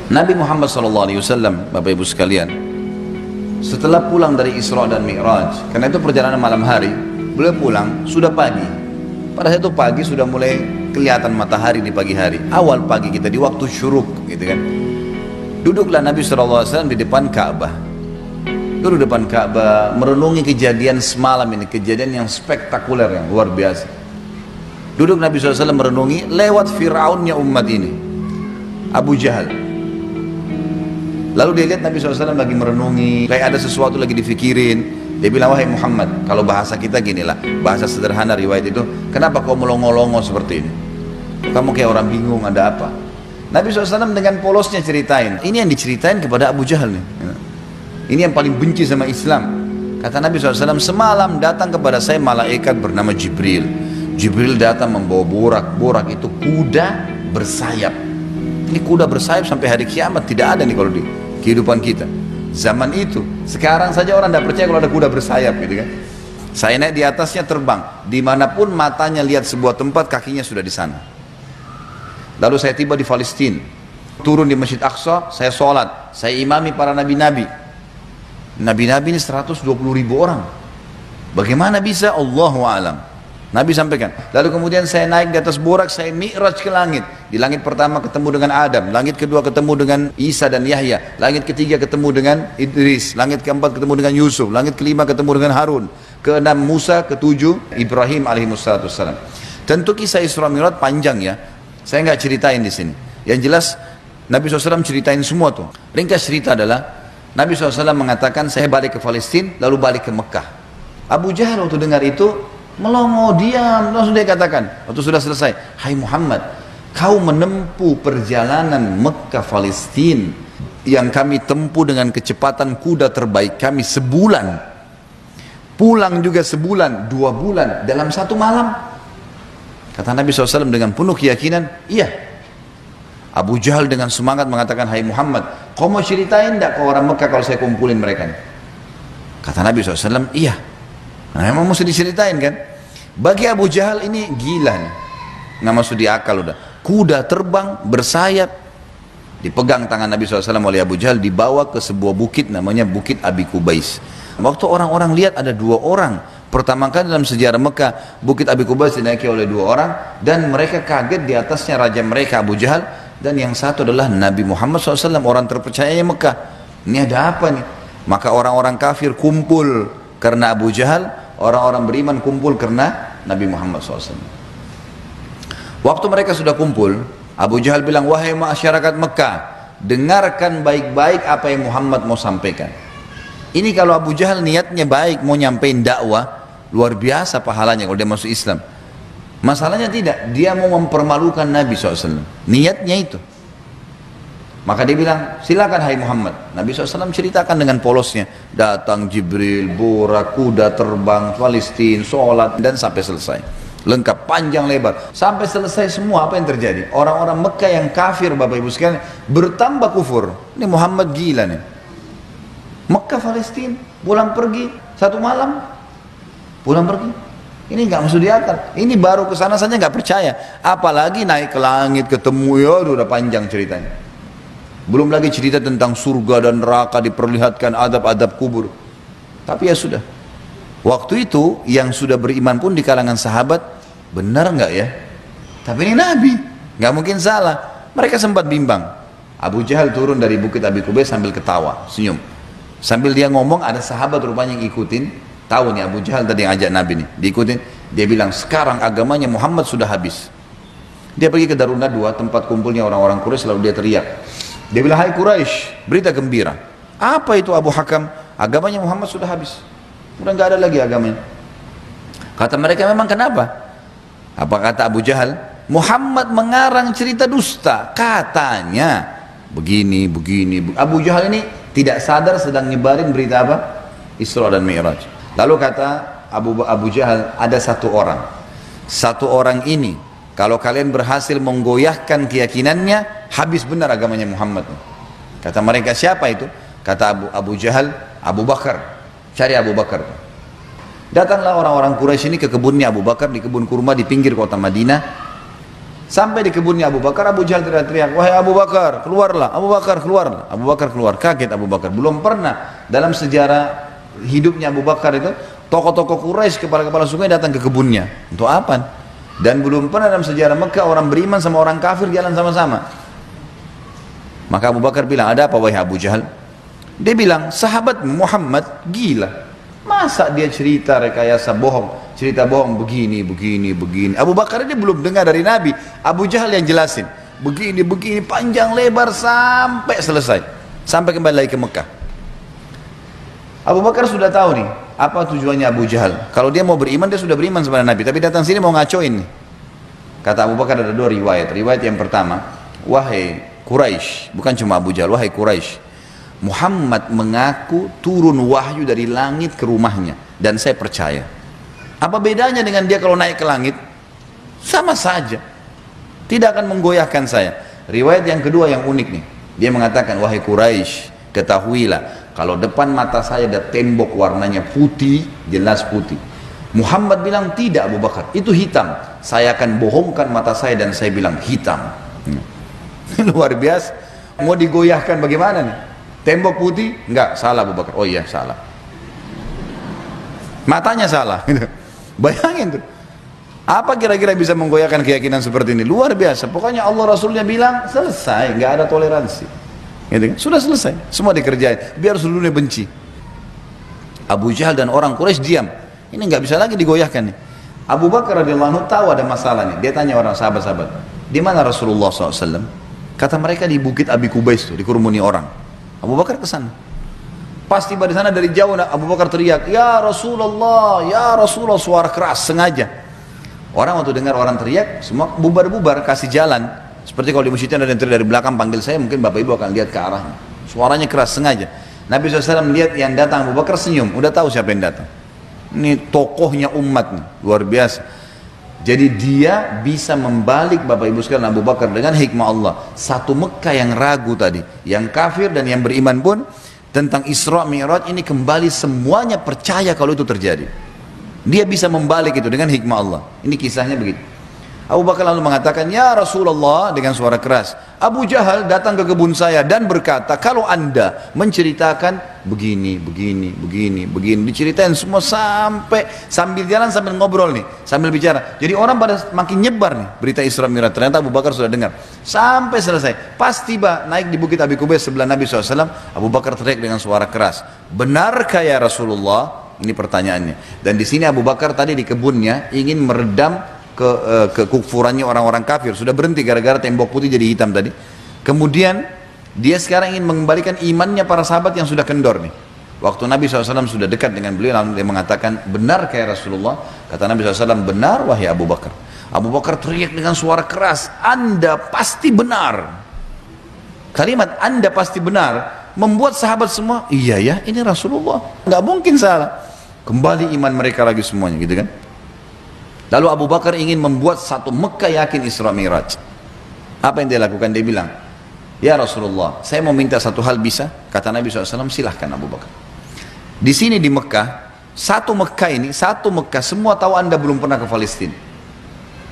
Nabi Muhammad SAW, Bapak Ibu sekalian, setelah pulang dari Isra dan Mi'raj, karena itu perjalanan malam hari, beliau pulang sudah pagi. Pada saat itu pagi sudah mulai kelihatan matahari di pagi hari. Awal pagi kita di waktu syuruk, gitu kan. Duduklah Nabi SAW di depan Ka'bah. Duduk depan Ka'bah, merenungi kejadian semalam ini, kejadian yang spektakuler, yang luar biasa. Duduk Nabi SAW merenungi lewat Fir'aunnya umat ini, Abu Jahal. Lalu dia lihat Nabi SAW lagi merenungi, kayak ada sesuatu lagi difikirin. Dia bilang, wahai Muhammad, kalau bahasa kita ginilah, bahasa sederhana riwayat itu, kenapa kau melongo-longo seperti ini? Kamu kayak orang bingung, ada apa? Nabi SAW dengan polosnya ceritain. Ini yang diceritain kepada Abu Jahal nih. Ini yang paling benci sama Islam. Kata Nabi SAW, semalam datang kepada saya malaikat bernama Jibril. Jibril datang membawa borak itu kuda bersayap. Ini kuda bersayap sampai hari kiamat tidak ada nih kalau di kehidupan kita. Zaman itu, sekarang saja orang tidak percaya kalau ada kuda bersayap gitu kan. Saya naik di atasnya terbang, dimanapun matanya lihat sebuah tempat, kakinya sudah di sana. Lalu saya tiba di Palestina, turun di Masjid Aqsa, saya sholat, saya imami para nabi-nabi. Nabi-nabi ini 120.000 orang. Bagaimana bisa? Allahu a'lam. Nabi sampaikan. Lalu kemudian saya naik di atas borak, saya mi'raj ke langit. Di langit pertama ketemu dengan Adam, langit kedua ketemu dengan Isa dan Yahya, langit ketiga ketemu dengan Idris, langit keempat ketemu dengan Yusuf, langit kelima ketemu dengan Harun, keenam Musa, ketujuh Ibrahim alaihissalam. Tentu kisah Isra Mi'raj panjang ya. Saya nggak ceritain di sini. Yang jelas Nabi SAW ceritain semua tuh. Ringkas cerita adalah Nabi SAW mengatakan saya balik ke Palestina lalu balik ke Mekah. Abu Jahal waktu dengar itu melongo, diam, langsung dia katakan waktu sudah selesai, hai Muhammad, kau menempuh perjalanan Mekah Palestina yang kami tempuh dengan kecepatan kuda terbaik kami sebulan, pulang juga sebulan, 2 bulan dalam 1 malam. Kata Nabi SAW dengan penuh keyakinan, iya. Abu Jahal dengan semangat mengatakan, hai Muhammad, kau mau ceritain tidak ke orang Mekah kalau saya kumpulin mereka? Kata Nabi SAW, iya. Nah, memang mesti diceritain kan. Bagi Abu Jahal ini gila nih, nggak masuk di akal udah. Kuda terbang bersayap, dipegang tangan Nabi SAW oleh Abu Jahal, dibawa ke sebuah bukit namanya Bukit Abi Kubais. Waktu orang-orang lihat ada 2 orang, pertama kali dalam sejarah Mekah Bukit Abi Kubais dinaiki oleh 2 orang, dan mereka kaget di atasnya raja mereka Abu Jahal, dan yang satu adalah Nabi Muhammad SAW, orang terpercayanya Mekah. Ini ada apa nih? Maka orang-orang kafir kumpul karena Abu Jahal, orang-orang beriman kumpul karena Nabi Muhammad SAW. Waktu mereka sudah kumpul, Abu Jahal bilang, wahai masyarakat Mekah, dengarkan baik-baik apa yang Muhammad mau sampaikan. Ini kalau Abu Jahal niatnya baik, mau nyampein dakwah, luar biasa pahalanya kalau dia masuk Islam. Masalahnya tidak, dia mau mempermalukan Nabi SAW. Niatnya itu. Maka dia bilang, silakan hai Muhammad. Nabi SAW ceritakan dengan polosnya. Datang Jibril, borak, kuda terbang, Palestina, sholat, dan sampai selesai. Lengkap, panjang lebar. Sampai selesai semua apa yang terjadi. Orang-orang Mekah yang kafir, Bapak Ibu sekalian, bertambah kufur. Ini Muhammad gila nih. Mekah, Palestina, pulang pergi, 1 malam. Pulang pergi. Ini nggak masuk di akal. Ini baru kesana saja nggak percaya. Apalagi naik ke langit, ketemu, ya udah panjang ceritanya. Belum lagi cerita tentang surga dan neraka, diperlihatkan adab-adab kubur. Tapi ya sudah. Waktu itu yang sudah beriman pun di kalangan sahabat, benar nggak ya? Tapi ini Nabi, nggak mungkin salah. Mereka sempat bimbang. Abu Jahal turun dari Bukit Abi Kubais sambil ketawa, senyum. Sambil dia ngomong, ada sahabat rupanya yang ikutin. Tahu nih Abu Jahal tadi yang ajak Nabi nih, diikutin. Dia bilang, sekarang agamanya Muhammad sudah habis. Dia pergi ke Darun Nadwa, tempat kumpulnya orang-orang Quraisy, lalu dia teriak. Dia bilang, hai Quraisy, berita gembira. Apa itu Abu Hakam? Agamanya Muhammad sudah habis. Udah nggak ada lagi agamanya. Kata mereka, memang kenapa? Apa kata Abu Jahal? Muhammad mengarang cerita dusta. Katanya begini. Abu Jahal ini tidak sadar sedang nyebarin berita apa? Isra dan Mi'raj. Lalu kata Abu Jahal, ada 1 orang. 1 orang ini, kalau kalian berhasil menggoyahkan keyakinannya, habis benar agamanya Muhammad. Kata mereka, siapa itu? Kata Abu Jahal, Abu Bakar. Cari Abu Bakar. Datanglah orang-orang Quraisy ini ke kebunnya Abu Bakar, di kebun kurma di pinggir kota Madinah. Sampai di kebunnya Abu Bakar, Abu Jahal teriak-teriak, wahai Abu Bakar, keluarlah, Abu Bakar, keluarlah. Abu Bakar keluar, kaget Abu Bakar. Belum pernah dalam sejarah hidupnya Abu Bakar itu, tokoh-tokoh Quraisy, kepala-kepala suku datang ke kebunnya. Untuk apa? Dan belum pernah dalam sejarah Mekah orang beriman sama orang kafir jalan sama-sama. Maka Abu Bakar bilang, ada apa wahai Abu Jahal? Dia bilang, sahabatmu Muhammad gila. Masa dia cerita rekayasa bohong, cerita bohong begini, begini, begini. Abu Bakar ini belum dengar dari Nabi. Abu Jahal yang jelasin. Begini, begini, panjang lebar sampai selesai. Sampai kembali lagi ke Mekah. Abu Bakar sudah tahu nih, apa tujuannya Abu Jahal. Kalau dia mau beriman, dia sudah beriman sama Nabi. Tapi datang sini mau ngacoin nih. Kata Abu Bakar ada dua riwayat. Riwayat yang pertama, wahai Quraisy, bukan cuma Abu Jahal, wahai Quraisy, Muhammad mengaku turun wahyu dari langit ke rumahnya dan saya percaya. Apa bedanya dengan dia kalau naik ke langit? Sama saja, tidak akan menggoyahkan saya. Riwayat yang kedua yang unik nih, dia mengatakan, wahai Quraisy, ketahuilah kalau depan mata saya ada tembok warnanya putih, jelas putih. Muhammad bilang tidak Abu Bakar, itu hitam. Saya akan bohongkan mata saya dan saya bilang hitam. Luar biasa. Mau digoyahkan bagaimana nih? Tembok putih? Enggak, salah Abu Bakar. Oh iya, salah. Matanya salah. Bayangin tuh. Apa kira-kira bisa menggoyahkan keyakinan seperti ini? Luar biasa. Pokoknya Allah Rasulnya bilang, selesai. Enggak ada toleransi. Gitu kan? Sudah selesai. Semua dikerjain. Biar seluruhnya benci. Abu Jahal dan orang Quraisy diam. Ini enggak bisa lagi digoyahkan nih. Abu Bakar radhiyallahu anhu tahu ada masalah nih. Dia tanya orang sahabat-sahabat, di mana Rasulullah SAW? Kata mereka di Bukit Abi Kubais tuh, dikerumuni orang. Abu Bakar ke sana. Pas tiba di sana dari jauh Abu Bakar teriak, "Ya Rasulullah, ya Rasulullah," suara keras sengaja. Orang waktu dengar orang teriak, semua bubar-bubar kasih jalan. Seperti kalau di masjid ada yang teriak dari belakang panggil saya, mungkin Bapak Ibu akan lihat ke arahnya. Suaranya keras sengaja. Nabi SAW melihat yang datang, Abu Bakar senyum, udah tahu siapa yang datang. Ini tokohnya umat nih, luar biasa. Jadi dia bisa membalik Bapak Ibu sekalian Abu Bakar dengan hikmah Allah. Satu Mekah yang ragu tadi, yang kafir dan yang beriman pun tentang Isra Mi'raj ini kembali semuanya percaya kalau itu terjadi. Dia bisa membalik itu dengan hikmah Allah. Ini kisahnya begitu. Abu Bakar lalu mengatakan, "Ya Rasulullah," dengan suara keras, "Abu Jahal datang ke kebun saya dan berkata, kalau anda menceritakan begini, begini, begini, begini." Diceritain semua sambil jalan sambil ngobrol nih, sambil bicara. Jadi orang pada makin nyebar nih berita Isra Mi'raj. Ternyata Abu Bakar sudah dengar. Sampai selesai. Pas tiba naik di Bukit Abi Kubais sebelah Nabi SAW, Abu Bakar teriak dengan suara keras, "Benarkah ya Rasulullah?" Ini pertanyaannya. Dan di sini Abu Bakar tadi di kebunnya ingin meredam kekufurannya orang-orang kafir. Sudah berhenti gara-gara tembok putih jadi hitam tadi. Kemudian dia sekarang ingin mengembalikan imannya para sahabat yang sudah kendor nih. Waktu Nabi SAW sudah dekat dengan beliau, lalu dia mengatakan, "Benar kayak Rasulullah?" Kata Nabi SAW, "Benar wahai Abu Bakar." Abu Bakar teriak dengan suara keras, "Anda pasti benar." Kalimat "Anda pasti benar" membuat sahabat semua, iya ya, ini Rasulullah, nggak mungkin salah. Kembali iman mereka lagi semuanya, gitu kan. Lalu Abu Bakar ingin membuat satu Mekah yakin Isra Mi'raj. Apa yang dia lakukan? Dia bilang, "Ya Rasulullah, saya mau minta satu hal, bisa?" Kata Nabi SAW, "Silahkan Abu Bakar." Di sini di Mekah, satu Mekah, semua tahu anda belum pernah ke Palestina.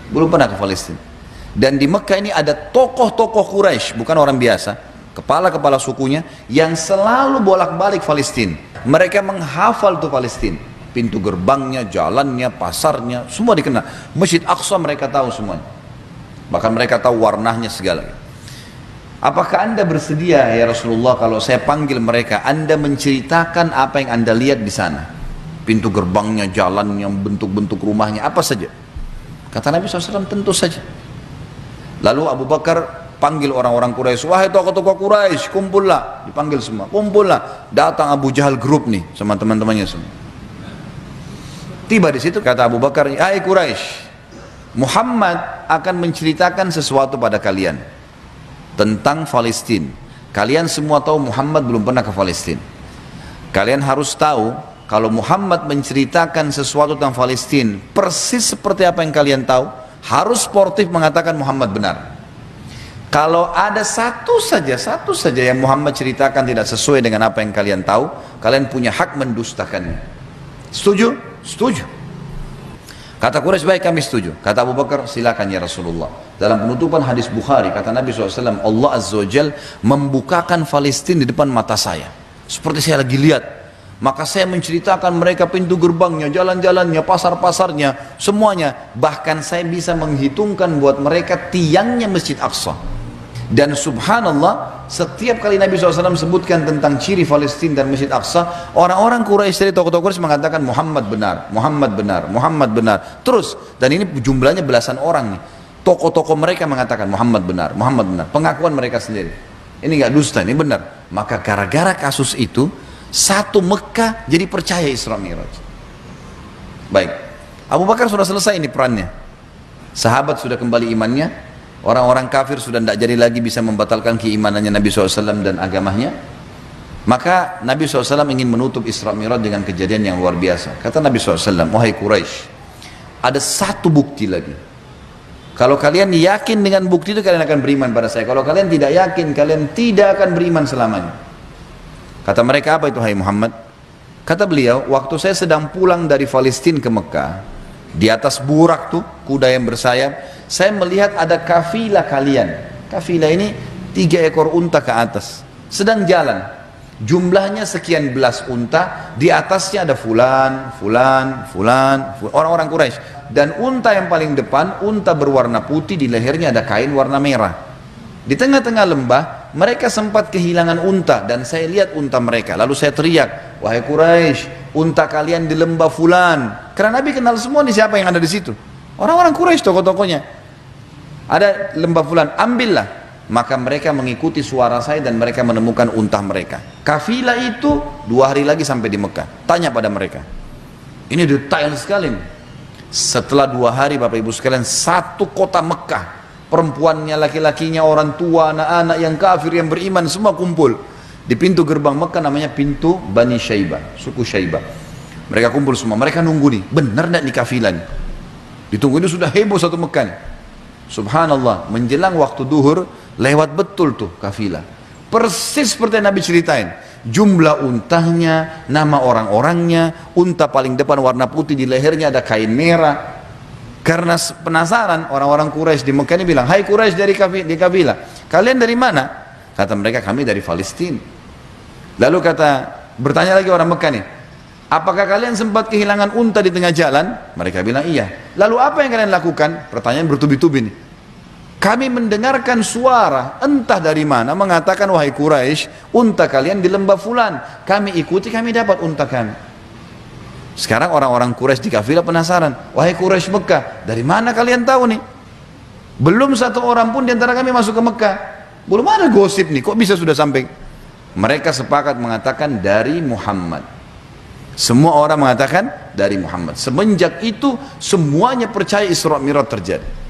Belum pernah ke Palestina. Dan di Mekah ini ada tokoh-tokoh Quraisy, bukan orang biasa, kepala-kepala sukunya, yang selalu bolak-balik Palestina. Mereka menghafal tuh Palestina. Pintu gerbangnya, jalannya, pasarnya, semua dikenal. Masjid Aqsa mereka tahu semuanya. Bahkan mereka tahu warnanya segala. Apakah anda bersedia ya Rasulullah kalau saya panggil mereka, anda menceritakan apa yang anda lihat di sana? Pintu gerbangnya, jalannya, bentuk-bentuk rumahnya, apa saja. Kata Nabi SAW, tentu saja. Lalu Abu Bakar panggil orang-orang Quraisy, "Wahai tokoh-tokoh Quraisy, kumpullah." Dipanggil semua, kumpullah. Datang Abu Jahal grup nih sama teman-temannya semua. Tiba di situ kata Abu Bakar, "Hai Quraisy, Muhammad akan menceritakan sesuatu pada kalian tentang Palestina. Kalian semua tahu Muhammad belum pernah ke Palestina. Kalian harus tahu kalau Muhammad menceritakan sesuatu tentang Palestina persis seperti apa yang kalian tahu, harus sportif mengatakan Muhammad benar. Kalau ada satu saja yang Muhammad ceritakan tidak sesuai dengan apa yang kalian tahu, kalian punya hak mendustakannya." Setuju? Setuju. Kata Quraisy, baik kami setuju. Kata Abu Bakar, silakan ya Rasulullah. Dalam penutupan hadis Bukhari, kata Nabi SAW, Allah Azza wa Jal membukakan Palestina di depan mata saya. Seperti saya lagi lihat. Maka saya menceritakan mereka pintu gerbangnya, jalan-jalannya, pasar-pasarnya, semuanya. Bahkan saya bisa menghitungkan buat mereka tiangnya Masjid Aqsa. Dan subhanallah, setiap kali Nabi SAW sebutkan tentang ciri Palestina dan Masjid Aqsa, orang-orang Quraisy dari tokoh-tokoh Quraisy mengatakan Muhammad benar, Muhammad benar, Muhammad benar. Terus, dan ini jumlahnya belasan orang nih. Tokoh-tokoh mereka mengatakan Muhammad benar, Muhammad benar. Pengakuan mereka sendiri. Ini nggak dusta, ini benar. Maka gara-gara kasus itu, satu Mekah jadi percaya Isra Mi'raj. Baik, Abu Bakar sudah selesai ini perannya. Sahabat sudah kembali imannya. Orang-orang kafir sudah tidak jadi lagi bisa membatalkan keimanannya Nabi SAW dan agamanya. Maka Nabi SAW ingin menutup Isra Mi'raj dengan kejadian yang luar biasa. Kata Nabi SAW, wahai Quraisy, ada satu bukti lagi. Kalau kalian yakin dengan bukti itu, kalian akan beriman pada saya. Kalau kalian tidak yakin, kalian tidak akan beriman selamanya. Kata mereka, apa itu hai Muhammad? Kata beliau, waktu saya sedang pulang dari Palestina ke Mekah, di atas burak tuh, kuda yang bersayap, saya melihat ada kafilah kalian. Kafilah ini 3 ekor unta ke atas, sedang jalan. Jumlahnya sekian belas unta, di atasnya ada fulan, orang-orang Quraisy. Dan unta yang paling depan, unta berwarna putih, di lehernya ada kain warna merah. Di tengah-tengah lembah, mereka sempat kehilangan unta dan saya lihat unta mereka. Lalu saya teriak, wahai Quraisy, unta kalian di lembah fulan. Karena Nabi kenal semua nih siapa yang ada di situ. Orang-orang Quraisy, tokoh-tokohnya. Ada lembah fulan, ambillah. Maka mereka mengikuti suara saya dan mereka menemukan unta mereka. Kafilah itu 2 hari lagi sampai di Mekah. Tanya pada mereka. Ini detail sekali nih. Setelah 2 hari Bapak Ibu sekalian, satu kota Mekah, perempuannya, laki-lakinya, orang tua, anak-anak yang kafir, yang beriman, semua kumpul di pintu gerbang Mekah, namanya pintu Bani Syaibah, suku Syaibah. Mereka kumpul semua, mereka nunggu nih, benar tidak nih kafilah nih? Ditunggu ini sudah heboh satu Mekah nih. Subhanallah, menjelang waktu duhur, lewat betul tuh kafilah. Persis seperti yang Nabi ceritain. Jumlah untanya, nama orang-orangnya, unta paling depan warna putih, di lehernya ada kain merah. Karena penasaran, orang-orang Quraisy di Mekah ini bilang, hai Quraisy dari kafilah, kalian dari mana? Kata mereka, kami dari Palestina. Lalu bertanya lagi orang Mekah nih, apakah kalian sempat kehilangan unta di tengah jalan? Mereka bilang iya. Lalu apa yang kalian lakukan? Pertanyaan bertubi-tubi nih. Kami mendengarkan suara entah dari mana mengatakan, wahai Quraisy, unta kalian di lembah fulan. Kami ikuti, kami dapat unta kami. Sekarang orang-orang Quraisy di kafilah penasaran, wahai Quraisy Mekah, dari mana kalian tahu nih? Belum satu orang pun di antara kami masuk ke Mekah. Belum ada gosip nih, kok bisa sudah sampai? Mereka sepakat mengatakan dari Muhammad. Semua orang mengatakan dari Muhammad. Semenjak itu semuanya percaya Isra Mi'raj terjadi.